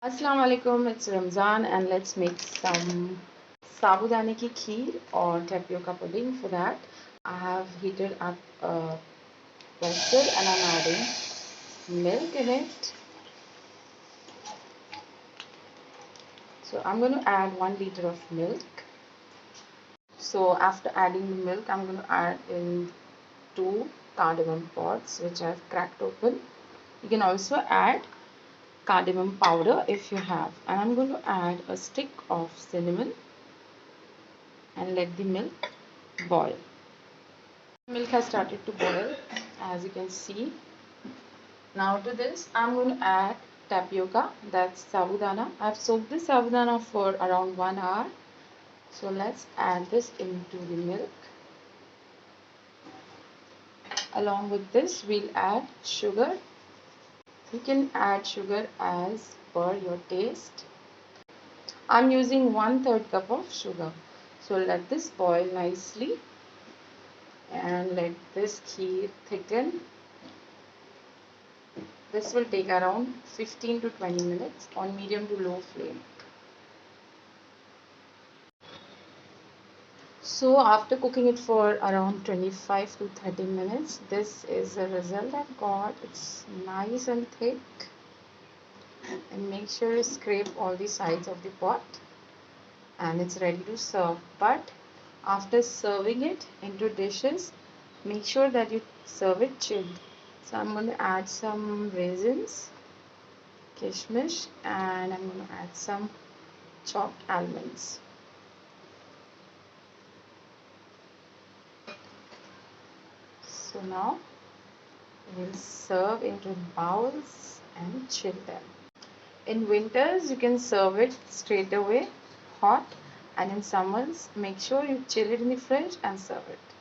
Assalamu alaikum, it's Ramzan and let's make some Sabudana ki kheer or tapioca pudding. For that, I have heated up a vessel and I'm adding milk in it. So I'm going to add 1 liter of milk. So after adding the milk, I'm going to add in 2 cardamom pods which I've cracked open. You can also add cardamom powder if you have, and I'm going to add a stick of cinnamon and let the milk boil. Milk has started to boil, as you can see. Now to this I'm going to add tapioca, that's sabudana. I've soaked the sabudana for around 1 hour. So let's add this into the milk. Along with this we'll add sugar. You can add sugar as per your taste. I'm using 1/3 cup of sugar. So let this boil nicely and let this kheer thicken. This will take around 15 to 20 minutes on medium to low flame. So after cooking it for around 25 to 30 minutes, this is the result I've got. It's nice and thick. And make sure you scrape all the sides of the pot. And it's ready to serve. But after serving it into dishes, make sure that you serve it chilled. So I'm going to add some raisins, kishmish, and I'm going to add some chopped almonds. So now we'll serve into bowls and chill them. In winters you can serve it straight away hot, and in summers make sure you chill it in the fridge and serve it.